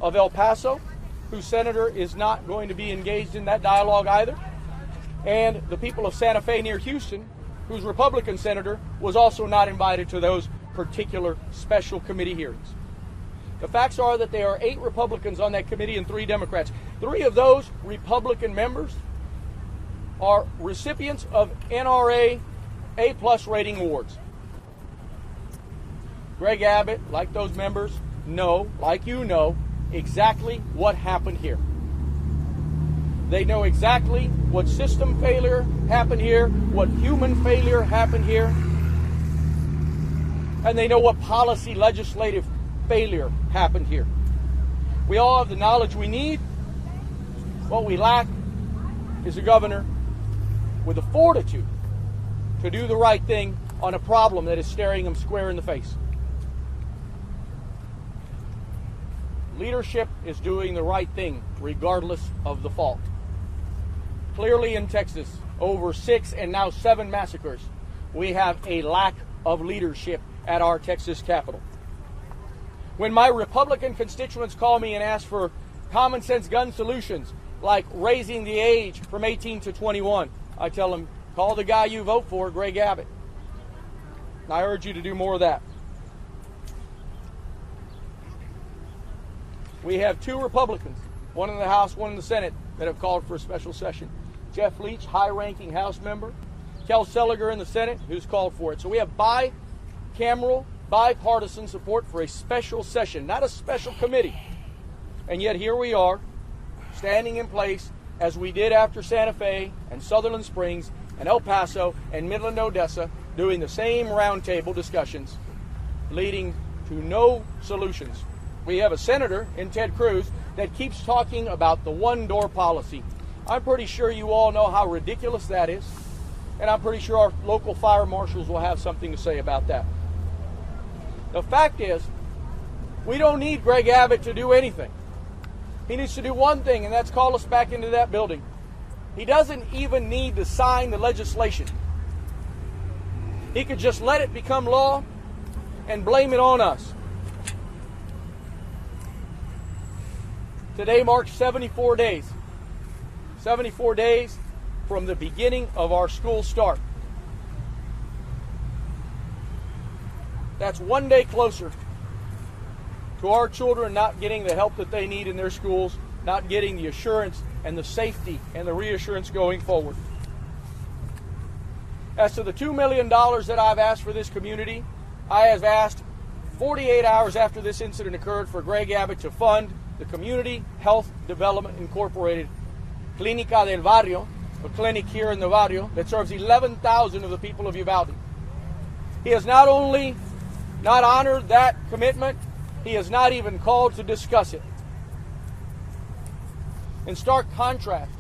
of El Paso, whose senator is not going to be engaged in that dialogue either, and the people of Santa Fe near Houston, whose Republican senator was also not invited to those particular special committee hearings. The facts are that there are 8 Republicans on that committee and 3 Democrats. 3 of those Republican members are recipients of NRA A+ rating awards. Greg Abbott, like those members, know, like you know, exactly what happened here. They know exactly what system failure happened here, what human failure happened here, and they know what policy legislative failure happened here. We all have the knowledge we need. What we lack is a governor with the fortitude to do the right thing on a problem that is staring him square in the face. Leadership is doing the right thing regardless of the fault. Clearly in Texas, over 6 and now 7 massacres, we have a lack of leadership at our Texas Capitol. When my Republican constituents call me and ask for common sense gun solutions, like raising the age from 18 to 21, I tell them, call the guy you vote for, Greg Abbott. And I urge you to do more of that. We have 2 Republicans, one in the House, one in the Senate, that have called for a special session. Jeff Leach, high-ranking House member. Kel Seliger in the Senate, who's called for it. So we have bicameral, bipartisan support for a special session, not a special committee. And yet here we are, standing in place as we did after Santa Fe and Sutherland Springs and El Paso and Midland, Odessa, doing the same roundtable discussions, leading to no solutions. We have a senator in Ted Cruz that keeps talking about the one-door policy. I'm pretty sure you all know how ridiculous that is, and I'm pretty sure our local fire marshals will have something to say about that. The fact is, we don't need Greg Abbott to do anything. He needs to do one thing, and that's call us back into that building. He doesn't even need to sign the legislation. He could just let it become law and blame it on us. Today marks 74 days. 74 days from the beginning of our school start. That's one day closer to our children not getting the help that they need in their schools, not getting the assurance and the safety and the reassurance going forward. As to the $2 million that I've asked for this community, I have asked 48 hours after this incident occurred for Greg Abbott to fund the Community Health Development Incorporated Clínica del Barrio, a clinic here in the barrio that serves 11,000 of the people of Uvalde. He has not only not honored that commitment, he has not even called to discuss it. In stark contrast,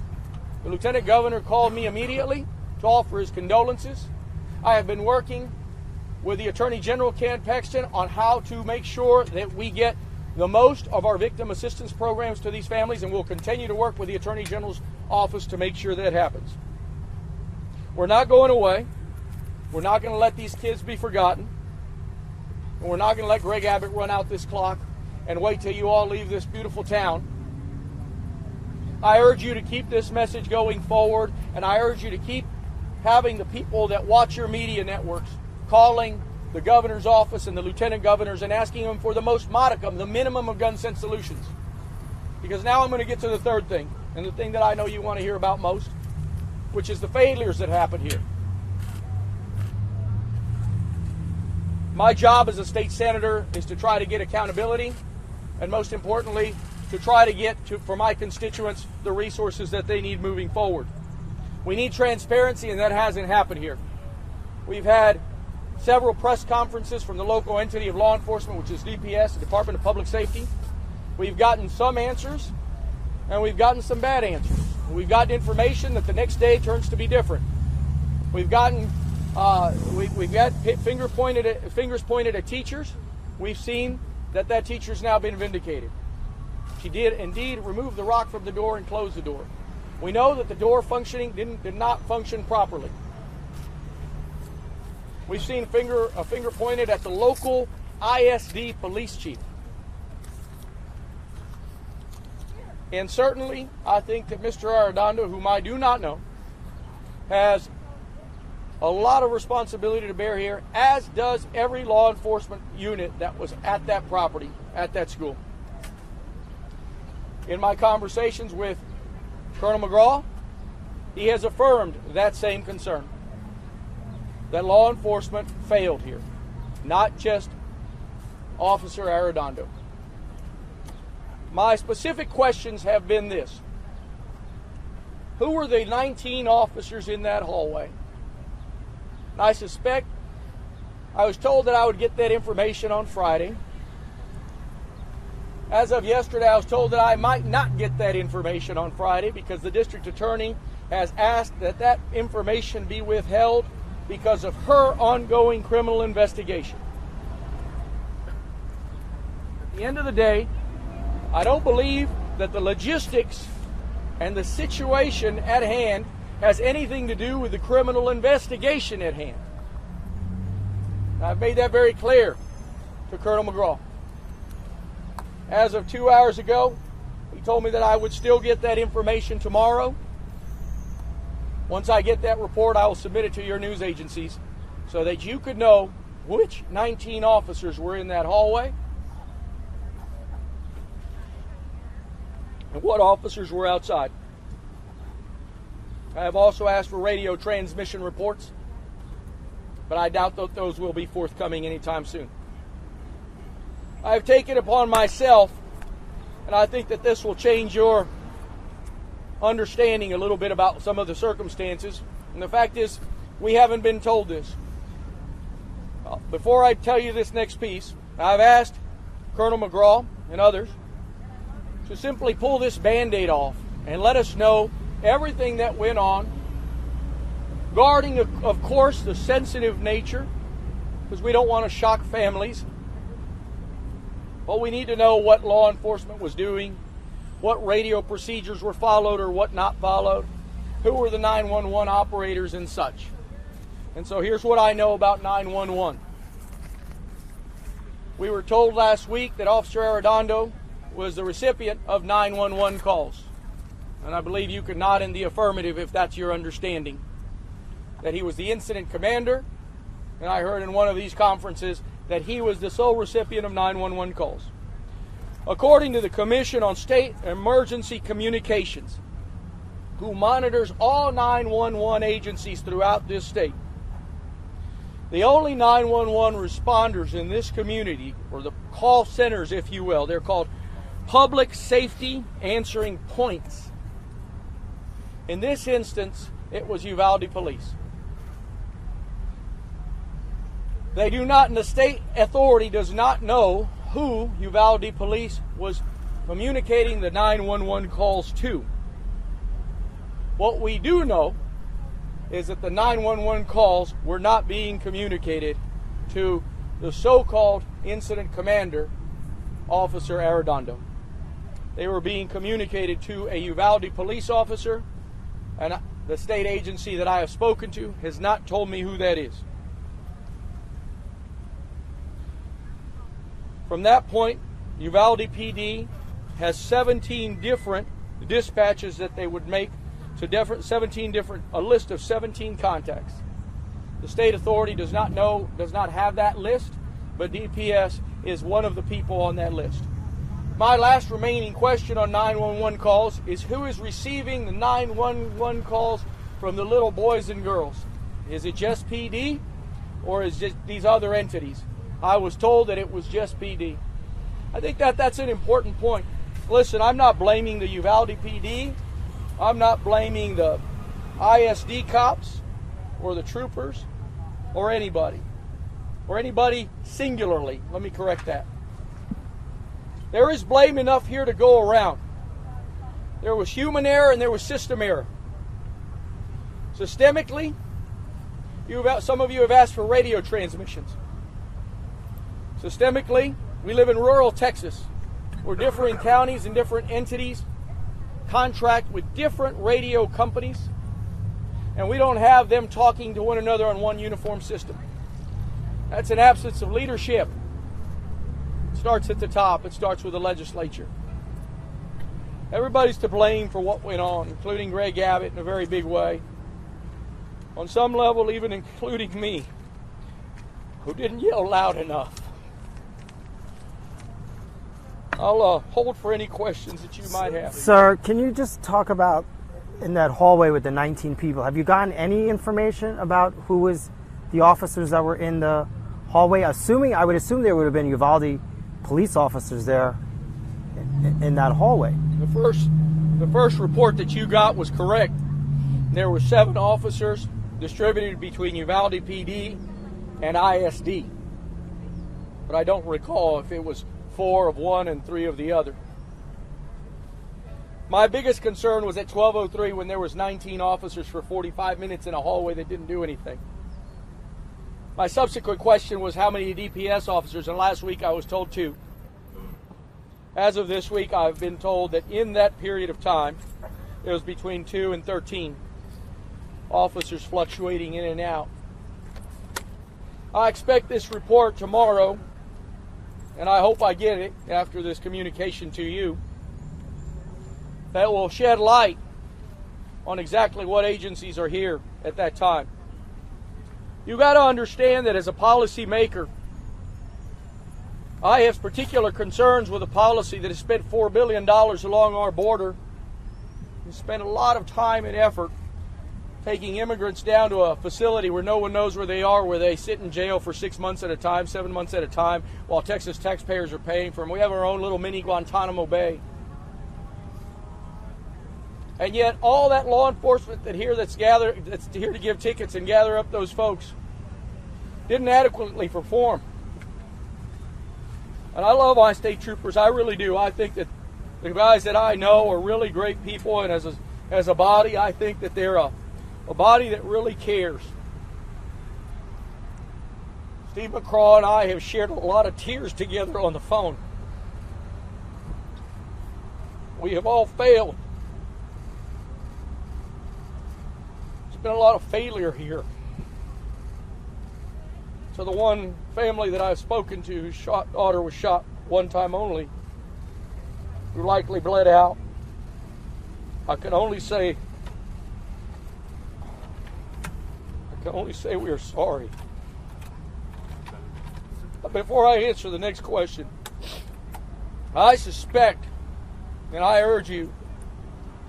the Lieutenant Governor called me immediately to offer his condolences. I have been working with the Attorney General, Ken Paxton, on how to make sure that we get the most of our victim assistance programs to these families, and we'll continue to work with the Attorney General's office to make sure that happens. We're not going away. We're not going to let these kids be forgotten. And we're not going to let Greg Abbott run out this clock and wait till you all leave this beautiful town. I urge you to keep this message going forward, and I urge you to keep having the people that watch your media networks calling the governor's office and the lieutenant governors and asking them for the most modicum, the minimum of gun sense solutions. Because now I'm going to get to the third thing, and the thing that I know you want to hear about most, which is the failures that happened here. My job as a state senator is to try to get accountability, and most importantly, to try to get for my constituents the resources that they need moving forward. We need transparency, and that hasn't happened here. We've had several press conferences from the local entity of law enforcement, which is DPS, the Department of Public Safety. We've gotten some answers, and we've gotten some bad answers. We've gotten information that the next day turns to be different. We've gotten we've got fingers pointed at teachers. We've seen that teacher's now been vindicated. She did indeed remove the rock from the door and close the door. We know that the door did not function properly. We've seen a finger pointed at the local ISD police chief. And certainly, I think that Mr. Arredondo, whom I do not know, has a lot of responsibility to bear here, as does every law enforcement unit that was at that property, at that school. In my conversations with Colonel McGraw, he has affirmed that same concern, that law enforcement failed here, not just Officer Arredondo. My specific questions have been this: who were the 19 officers in that hallway? And I suspect, I was told that I would get that information on Friday. As of yesterday, I was told that I might not get that information on Friday because the district attorney has asked that that information be withheld because of her ongoing criminal investigation. At the end of the day, I don't believe that the logistics and the situation at hand has anything to do with the criminal investigation at hand. I've made that very clear to Colonel McGraw. As of 2 hours ago, he told me that I would still get that information tomorrow. Once I get that report, I will submit it to your news agencies so that you could know which 19 officers were in that hallway and what officers were outside. I have also asked for radio transmission reports, but I doubt that those will be forthcoming anytime soon. I have taken upon myself, and I think that this will change your understanding a little bit about some of the circumstances. And the fact is, we haven't been told this. Before I tell you this next piece, I've asked Colonel McGraw and others to simply pull this Band-Aid off and let us know everything that went on, guarding, of course, the sensitive nature, because we don't want to shock families. But we need to know what law enforcement was doing, what radio procedures were followed or what not followed, who were the 911 operators and such. And so here's what I know about 911. We were told last week that Officer Arredondo was the recipient of 911 calls. And I believe you could nod in the affirmative if that's your understanding. That he was the incident commander, and I heard in one of these conferences that he was the sole recipient of 911 calls. According to the Commission on State Emergency Communications, who monitors all 911 agencies throughout this state, the only 911 responders in this community, or the call centers, if you will, they're called public safety answering points. In this instance, it was Uvalde Police. They do not, and the state authority does not know who Uvalde Police was communicating the 911 calls to. What we do know is that the 911 calls were not being communicated to the so-called incident commander, Officer Arredondo. They were being communicated to a Uvalde police officer, and the state agency that I have spoken to has not told me who that is. From that point, Uvalde PD has 17 different dispatches that they would make to a list of 17 contacts. The state authority does not have that list, but DPS is one of the people on that list. My last remaining question on 911 calls is who is receiving the 911 calls from the little boys and girls? Is it just PD or is it these other entities? I was told that it was just PD. I think that that's an important point. Listen, I'm not blaming the Uvalde PD. I'm not blaming the ISD cops or the troopers or anybody singularly. Let me correct that. There is blame enough here to go around. There was human error and there was system error. Systemically, some of you have asked for radio transmissions. Systemically, we live in rural Texas, where different counties and different entities contract with different radio companies, and we don't have them talking to one another on one uniform system. That's an absence of leadership. It starts at the top. It starts with the legislature. Everybody's to blame for what went on, including Greg Abbott in a very big way. On some level, even including me, who didn't yell loud enough. I'll hold for any questions that you might have. Sir, can you just talk about in that hallway with the 19 people, have you gotten any information about who was the officers that were in the hallway? I would assume there would have been Uvalde police officers there in that hallway. The first report that you got was correct. There were 7 officers distributed between Uvalde PD and ISD. But I don't recall if it was 4 of one and 3 of the other. My biggest concern was at 12:03 when there was 19 officers for 45 minutes in a hallway that didn't do anything. My subsequent question was how many DPS officers, and last week I was told 2. As of this week, I've been told that in that period of time, it was between 2 and 13 officers fluctuating in and out. I expect this report tomorrow, and I hope I get it after this communication to you, that will shed light on exactly what agencies are here at that time. You got to understand that as a policymaker, I have particular concerns with a policy that has spent $4 billion along our border and spent a lot of time and effort taking immigrants down to a facility where no one knows where they are, where they sit in jail for 6 months at a time, 7 months at a time, while Texas taxpayers are paying for them. We have our own little mini Guantanamo Bay. And yet all that law enforcement that's here to give tickets and gather up those folks didn't adequately perform. And I love my state troopers, I really do. I think that the guys that I know are really great people, and as a body, I think that they're a body that really cares. Steve McCraw and I have shared a lot of tears together on the phone. We have all failed. There's been a lot of failure here. So the one family that I've spoken to whose daughter was shot one time only, who likely bled out, I can only say we are sorry. But before I answer the next question, I suspect, and I urge you,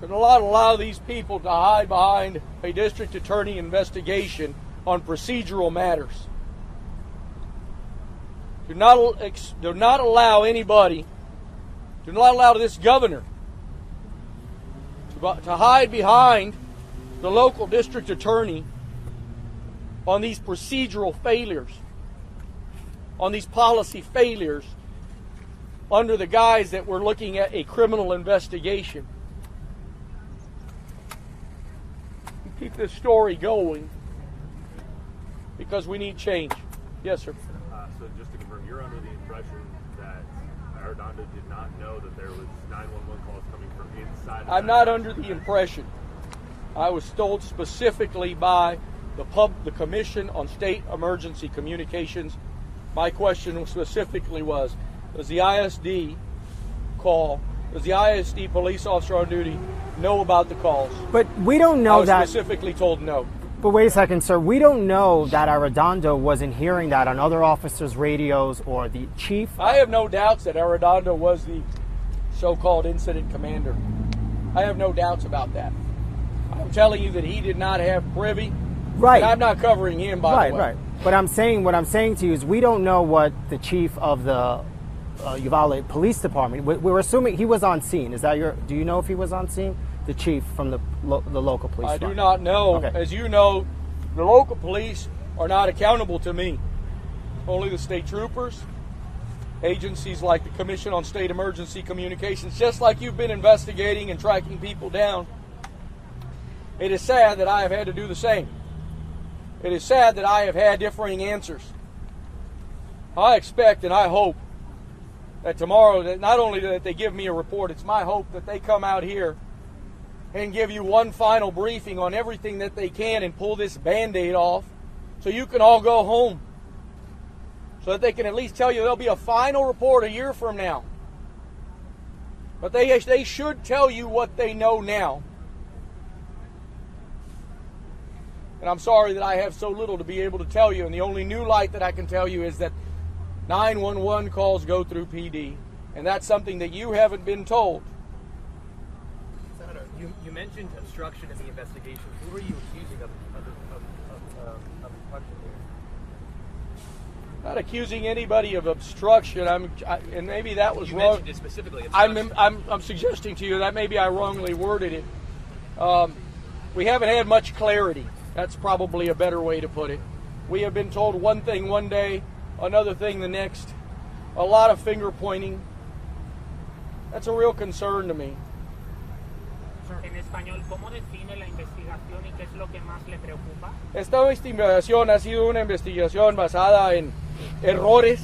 to not allow these people to hide behind a district attorney investigation on procedural matters. Do not allow anybody, do not allow this governor to hide behind the local district attorney on these procedural failures, on these policy failures, under the guise that we're looking at a criminal investigation. Keep this story going because we need change. Yes, sir. So just to confirm, you're under the impression that Arredondo did not know that there was 911 calls coming from inside? I'm not under the impression. I was told specifically by the Commission on State Emergency Communications. My question specifically was the ISD call, does the ISD police officer on duty know about the calls? But we don't know that. I was specifically told no. But wait a second, sir. We don't know that Arredondo wasn't hearing that on other officers' radios or the chief. I have no doubts that Arredondo was the so-called incident commander. I have no doubts about that. I'm telling you that he did not have privy. Right. And I'm not covering him, by the way. Right. But what I'm saying to you is we don't know what the chief of the Uvalde Police Department. We're assuming he was on scene. Do you know if he was on scene? The chief from the local police department. I do not know. Okay. As you know, the local police are not accountable to me. Only the state troopers, agencies like the Commission on State Emergency Communications, just like you've been investigating and tracking people down. It is sad that I have had to do the same. It is sad that I have had differing answers. I expect and I hope that tomorrow, that not only that they give me a report, it's my hope that they come out here and give you one final briefing on everything that they can and pull this Band-Aid off so you can all go home. So that they can at least tell you there'll be a final report a year from now. But they should tell you what they know now. And I'm sorry that I have so little to be able to tell you. And the only new light that I can tell you is that 911 calls go through PD. And that's something that you haven't been told. Senator, you mentioned obstruction in the investigation. Who were you accusing of obstruction here? Not accusing anybody of obstruction. And maybe that was you wrong. Mentioned it specifically. Obstruction. I'm suggesting to you that maybe I wrongly worded it. We haven't had much clarity. That's probably a better way to put it. We have been told one thing one day, another thing the next. A lot of finger pointing. That's a real concern to me. En español, ¿cómo define la investigación y qué es lo que más le preocupa? Esta investigación ha sido una investigación basada en errores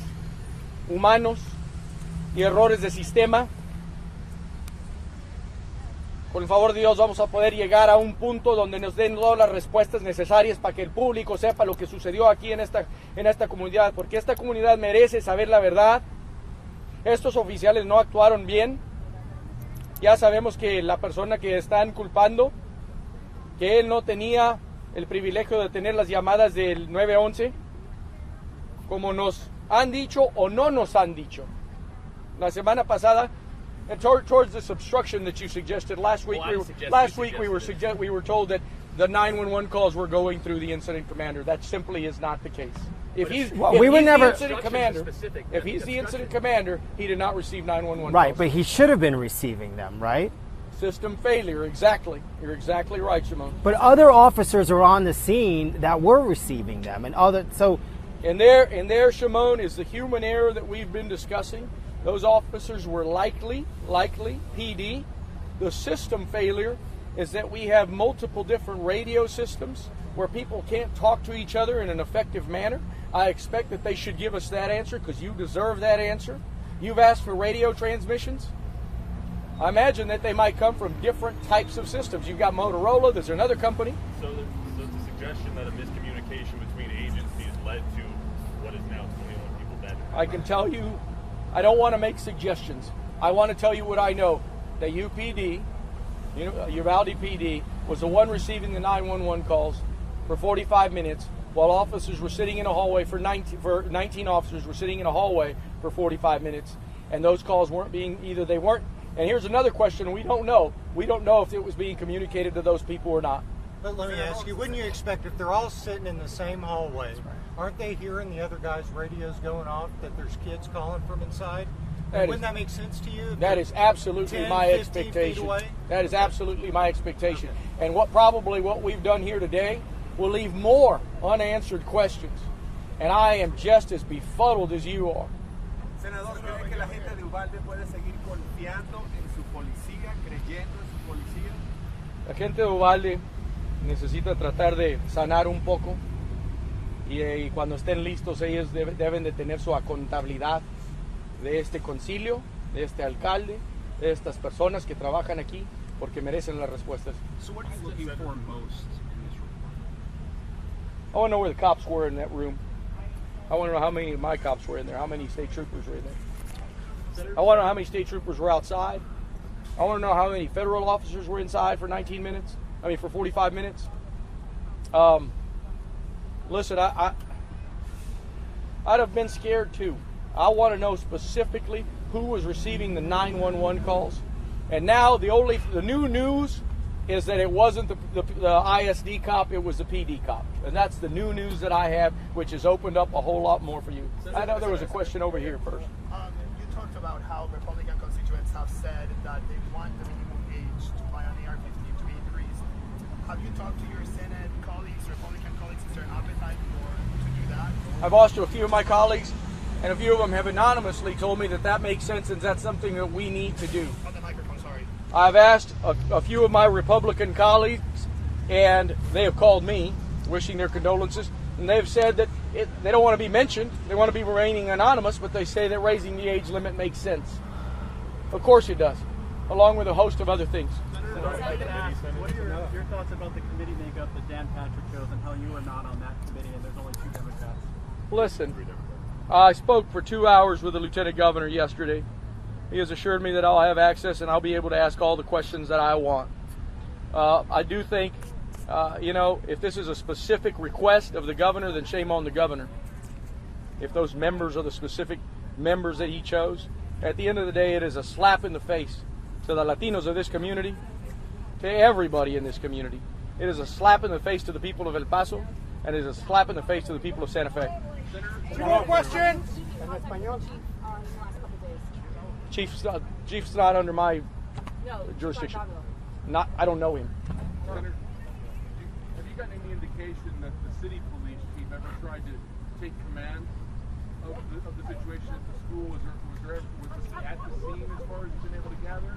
humanos y errores de sistema. Con el favor de Dios vamos a poder llegar a un punto donde nos den todas las respuestas necesarias para que el público sepa lo que sucedió aquí en esta comunidad, porque esta comunidad merece saber la verdad. Estos oficiales no actuaron bien. Ya sabemos que la persona que están culpando, que él no tenía el privilegio de tener las llamadas del 911, como nos han dicho o no nos han dicho. La semana pasada, and towards this obstruction that you suggested last week, we were told that the 911 calls were going through the incident commander. That simply is not the case. If he's the incident commander, he did not receive 911 Right, calls. but he should have been receiving them, right? System failure, exactly. You're exactly right, Shimon. But other officers are on the scene that were receiving them, and And there, Shimon, is the human error that we've been discussing. Those officers were likely PD. The system failure is that we have multiple different radio systems where people can't talk to each other in an effective manner. I expect that they should give us that answer because you deserve that answer. You've asked for radio transmissions. I imagine that they might come from different types of systems. You've got Motorola, there's another company. So the suggestion that a miscommunication between agencies led to what is now 21 people dead. I can tell you, I don't want to make suggestions. I want to tell you what I know. That UPD, Uvalde PD, was the one receiving the 911 calls for 45 minutes while officers were sitting in a hallway 19 officers were sitting in a hallway for 45 minutes. And those calls weren't. And here's another question we don't know. We don't know if it was being communicated to those people or not. But let me ask you, wouldn't you expect if they're all sitting in the same hallway, aren't they hearing the other guys' radios going off that there's kids calling from inside? Wouldn't that make sense to you? That is absolutely 10, my 15 expectation. feet away? That is absolutely my expectation. Okay. And what we've done here today will leave more unanswered questions. And I am just as befuddled as you are. Senador, ¿cree que la gente de Uvalde puede seguir confiando en su policía, creyendo en su policía? La gente de Uvalde necesita tratar de sanar un poco y cuando estén listos ellos deben de tener su contabilidad de este concilio, de este alcalde, de estas personas que trabajan aquí porque merecen las respuestas. So what are you looking for most in this report? I want to know where the cops were in that room. I want to know how many of my cops were in there, how many state troopers were in there. I want to know how many state troopers were outside. I want to know how many federal officers were inside for 45 minutes. Listen, I'd have been scared too. I want to know specifically who was receiving the 911 calls. And now the new news is that it wasn't the ISD cop, it was the PD cop. And that's the new news that I have, which has opened up a whole lot more for you. I know there was a question over here first. You talked about how Republican constituents have said that they want the minimum age to buy an AR-15 to be increased. Have you talked to your Senate colleagues, Republican colleagues, is there an appetite to do that? I've asked a few of my colleagues, and a few of them have anonymously told me that makes sense and that's something that we need to do. On the microphone, sorry. I've asked a few of my Republican colleagues, and they have called me, wishing their condolences, and they've said that they don't want to be mentioned, they want to be remaining anonymous, but they say that raising the age limit makes sense. Of course it does, along with a host of other things. What are your thoughts about the committee makeup that Dan Patrick chose and how you are not on that committee and there's only 2 Democrats? Listen, I spoke for 2 hours with the Lieutenant Governor yesterday, He has assured me that I'll have access and I'll be able to ask all the questions that I want. I do think, if this is a specific request of the governor, then shame on the governor. If those members are the specific members that he chose, at the end of the day, it is a slap in the face to the Latinos of this community, to everybody in this community. It is a slap in the face to the people of El Paso, and it is a slap in the face to the people of Santa Fe. Any more questions? Chief's not under my jurisdiction. I don't know him. Senator, have you gotten any indication that the city police chief ever tried to take command of the situation at the school? Was he at the scene as far as you've been able to gather?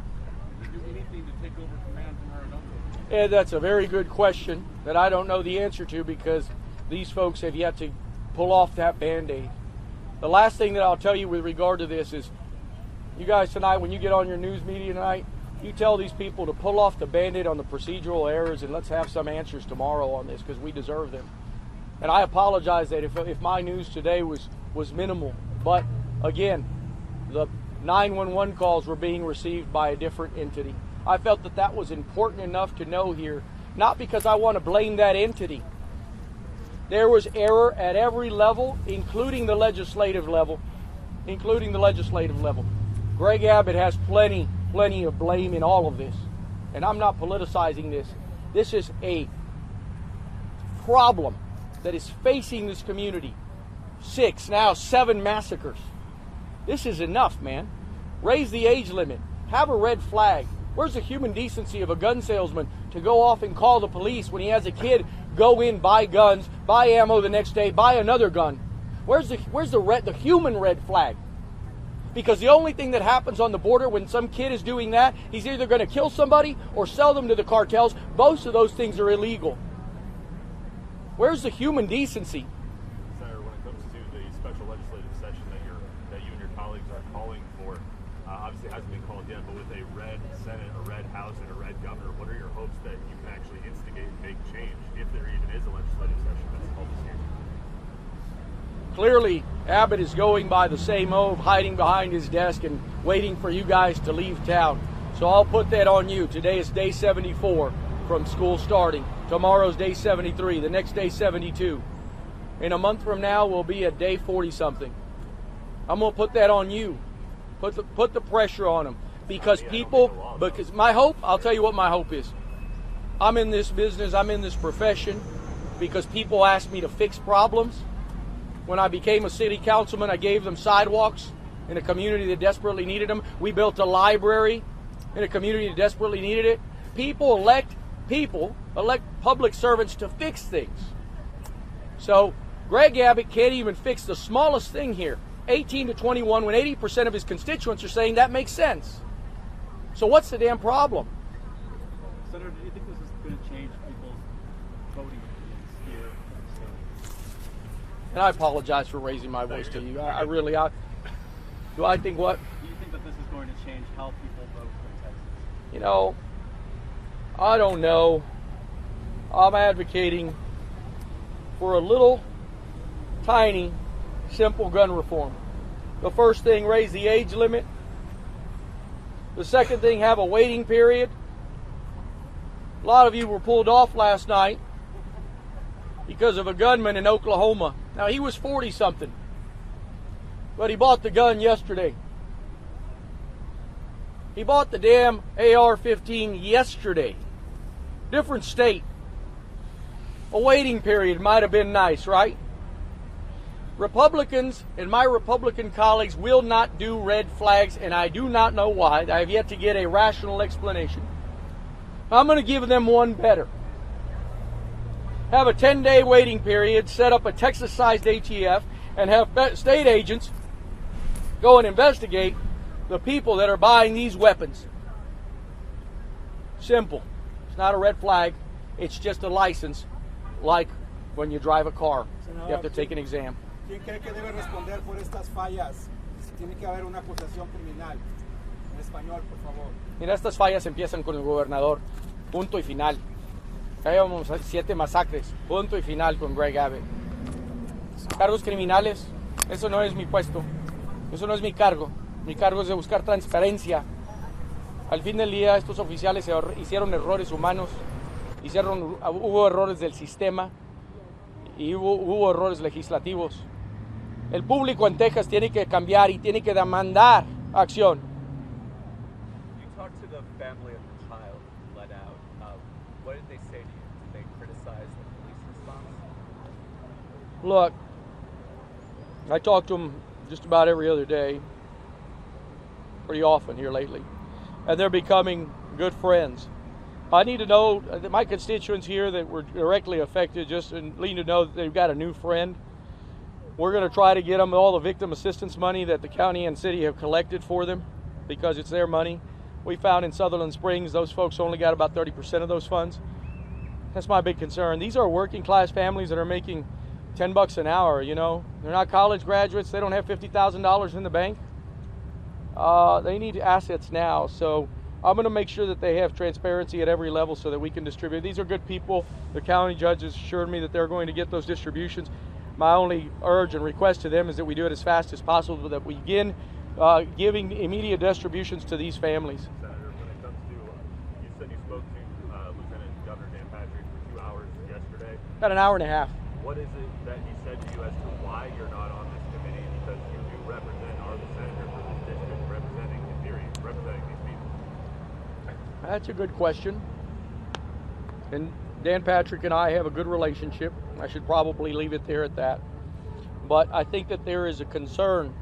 Did he do anything to take over command from Arredondo? Yeah, that's a very good question that I don't know the answer to, because these folks have yet to pull off that Band-Aid. The last thing that I'll tell you with regard to this is, you guys tonight, when you get on your news media tonight, you tell these people to pull off the Band-Aid on the procedural errors, and let's have some answers tomorrow on this, because we deserve them. And I apologize that if my news today was minimal, but again, the 911 calls were being received by a different entity. I felt that that was important enough to know here, not because I want to blame that entity. There was error at every level, including the legislative level. Greg Abbott has plenty of blame in all of this. And I'm not politicizing this. This is a problem that is facing this community. 6, now 7 massacres. This is enough, man. Raise the age limit. Have a red flag. Where's the human decency of a gun salesman to go off and call the police when he has a kid go in, buy guns, buy ammo the next day, buy another gun? Where's the human red flag? Because the only thing that happens on the border when some kid is doing that, he's either going to kill somebody or sell them to the cartels. Both of those things are illegal. Where's the human decency? Senator, when it comes to the special legislative session that you and your colleagues are calling for, obviously it hasn't been called yet, but with a red Senate, a red House, and a red governor, what are your hopes that you can actually instigate and make change, if there even is a legislative session that's called this year? Clearly, Abbott is going by the same old, hiding behind his desk and waiting for you guys to leave town. So I'll put that on you. Today is day 74 from school starting. Tomorrow's day 73. The next day 72. In a month from now, we'll be at day 40-something. I'm going to put that on you. Put the pressure on them. Because my hope, I'll tell you what my hope is. I'm in this business, I'm in this profession because people ask me to fix problems. When I became a city councilman, I gave them sidewalks in a community that desperately needed them. We built a library in a community that desperately needed it. People elect public servants to fix things. So Greg Abbott can't even fix the smallest thing here. 18 to 21, when 80% of his constituents are saying that makes sense. So what's the damn problem? Senator, do you think this is going to change people's voting here in the state? And I apologize for raising my voice to you. Do I think what? Do you think that this is going to change how people vote in Texas? You know, I don't know. I'm advocating for a little, tiny, simple gun reform. The first thing, raise the age limit. The second thing, have a waiting period. A lot of you were pulled off last night because of a gunman in Oklahoma. Now, he was 40-something, but he bought the gun yesterday. He bought the damn AR-15 yesterday. Different state. A waiting period might have been nice, right? Republicans and my Republican colleagues will not do red flags, and I do not know why. I have yet to get a rational explanation. I'm going to give them one better. Have a 10-day waiting period, set up a Texas-sized ATF, and have state agents go and investigate the people that are buying these weapons. Simple. It's not a red flag. It's just a license, like when you drive a car. You have to take an exam. ¿Quién cree que debe responder por estas fallas? Tiene que haber una acusación criminal. En español, por favor. Mira, estas fallas empiezan con el gobernador. Punto y final. Ya llevamos 7 masacres. Punto y final con Greg Abbott. Cargos criminales. Eso no es mi puesto. Eso no es mi cargo. Mi cargo es de buscar transparencia. Al fin del día, estos oficiales hicieron errores humanos, hubo errores del sistema y hubo errores legislativos. El público en Texas tiene que cambiar y tiene que demandar acción. You talked to the family of the child let out. What did they say to you? Did they criticize the police response? Look, I talk to them just about every other day, pretty often here lately, and they're becoming good friends. I need to know that my constituents here that were directly affected just need to know that they've got a new friend. We're going to try to get them all the victim assistance money that the county and city have collected for them because it's their money. We found in Sutherland Springs those folks only got about 30% of those funds. That's my big concern. These are working class families that are making $10 an hour, you know. They're not college graduates. They don't have $50,000 in the bank. They need assets now. So I'm going to make sure that they have transparency at every level so that we can distribute. These are good people. The county judges assured me that they're going to get those distributions. My only urge and request to them is that we do it as fast as possible, that we begin giving immediate distributions to these families. Senator, when it comes to, you said you spoke to Lieutenant Governor Dan Patrick for 2 hours yesterday. About an hour and a half. What is it that he said to you as to why you're not on this committee? Because you do are the senator for this district, representing, in theory, representing these people. That's a good question. And Dan Patrick and I have a good relationship. I should probably leave it there at that. But I think that there is a concern,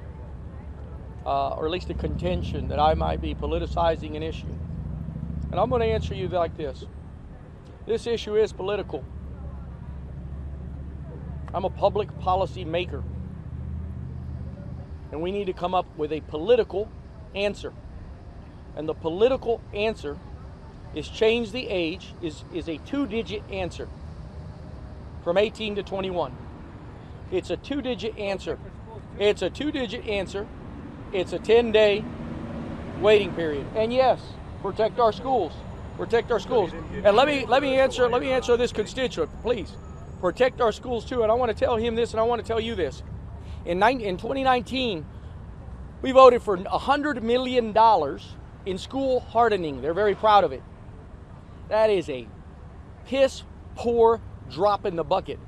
or at least a contention, that I might be politicizing an issue. And I'm going to answer you like this. This issue is political. I'm a public policy maker. And we need to come up with a political answer. And the political answer is change the age, is a 2-digit answer from 18 to 21. It's a 2-digit answer. It's a 2-digit answer. It's a 10-day waiting period. And yes, protect our schools. Protect our schools. And let me answer this constituent, please. Protect our schools too. And I want to tell him this, and I want to tell you this. In 2019, we voted for $100 million in school hardening. They're very proud of it. That is a piss poor drop in the bucket.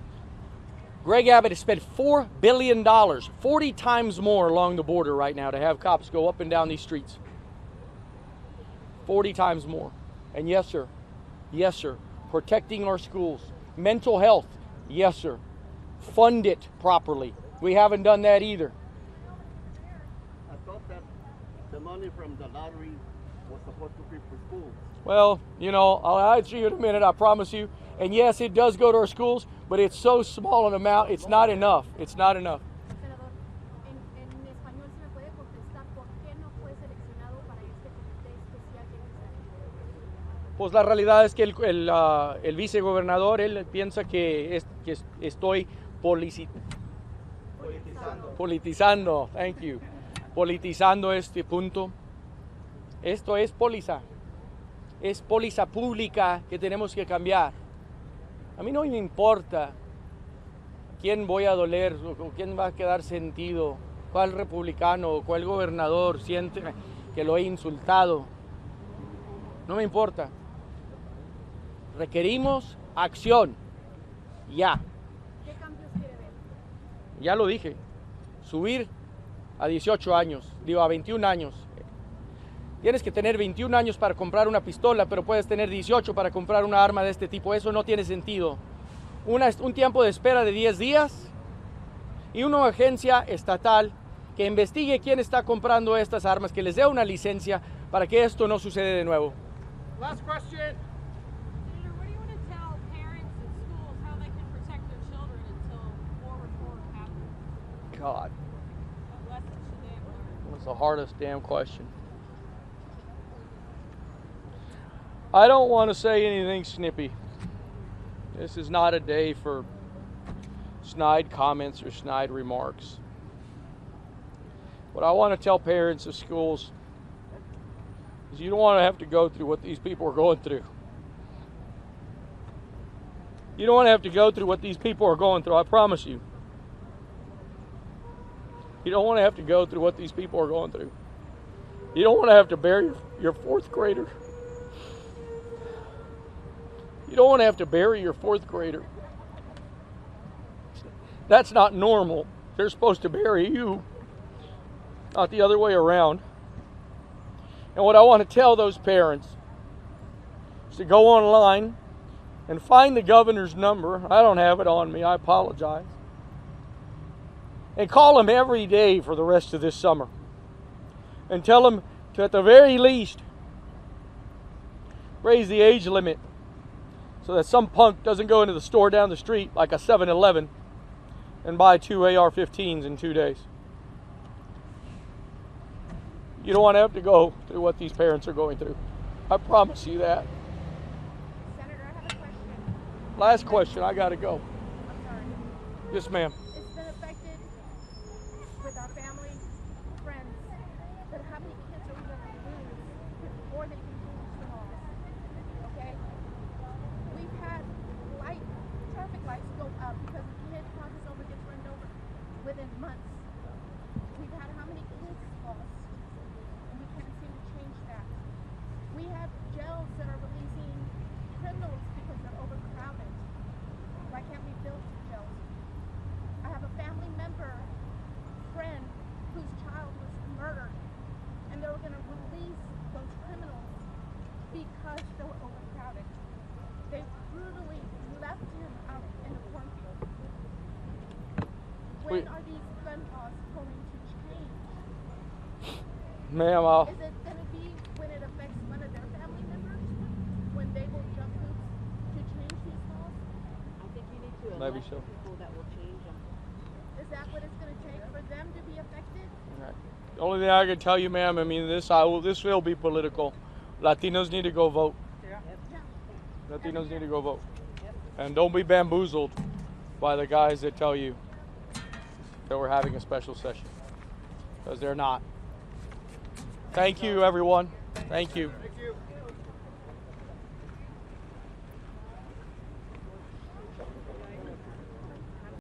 Greg Abbott has spent $4 billion, 40 times more along the border right now to have cops go up and down these streets. 40 times more. And yes, sir, protecting our schools. Mental health, yes, sir. Fund it properly. We haven't done that either. I thought that the money from the lottery was supposed to be for schools. Well, you know, I'll answer you in a minute, I promise you. And yes, it does go to our schools, but it's so small an amount, it's not enough. It's not enough. Pues la realidad es que el vicegobernador, él piensa que estoy politizando, thank you, politizando este punto. Esto es póliza pública que tenemos que cambiar. A mí no me importa quién voy a doler o quién va a quedar sentido, cuál republicano o cuál gobernador siente que lo he insultado. No me importa. Requerimos acción. Ya. ¿Qué cambios quiere ver? Ya lo dije. Subir a 18 años, a 21 años. Tienes que tener 21 años para comprar una pistola, pero puedes tener 18 para comprar una arma de este tipo. Eso no tiene sentido. Un tiempo de espera de 10 días y una agencia estatal que investigue quién está comprando estas armas, que les dé una licencia para que esto no suceda de nuevo. Last question. Senator, what do you want to tell parents and schools how they can protect their children until more reform happens? God, What lessons should they have learned? that's the hardest damn question. I don't want to say anything snippy. This is not a day for snide comments or snide remarks. What I want to tell parents of schools is you don't want to have to go through what these people are going through. You don't want to have to go through what these people are going through, I promise you. You don't want to have to go through what these people are going through. You don't want to have to bury your fourth grader. You don't want to have to bury your fourth grader. That's not normal. They're supposed to bury you, not the other way around. And what I want to tell those parents is to go online and find the governor's number. I don't have it on me. I apologize. And call him every day for the rest of this summer. And tell him to, at the very least, raise the age limit so that some punk doesn't go into the store down the street like a 7-Eleven and buy 2 AR-15s in 2 days. You don't want to have to go through what these parents are going through. I promise you that. Senator, I have a question. Last question, I got to go. I'm sorry. Yes, ma'am. It's been affected with our family, friends, but how many kids are we going to lose before they can lose the laws? Okay? We've had traffic lights go up because a kid crosses over, gets run over within months. We've had how many kids lost? And we can't seem to change that. We have jails that are releasing criminals because they're overcrowded. Why can't we build jails? I have a family member, friend, whose child was murdered, and they were going to release those criminals because they were overcrowded. They brutally left him out in the cornfield. When are these gun laws going to change? Ma'am, Is it going to be when it affects one of their family members? When they will jump hoops to change these laws? I think you need to Maybe elect so. people that will change them. Is that what it's going to take for them to be affected? Right. The only thing I can tell you, ma'am, I mean, this will be political. Latinos need to go vote. Latinos need to go vote. And don't be bamboozled by the guys that tell you that we're having a special session, because they're not. Thank you, everyone. Thank you. Thank you.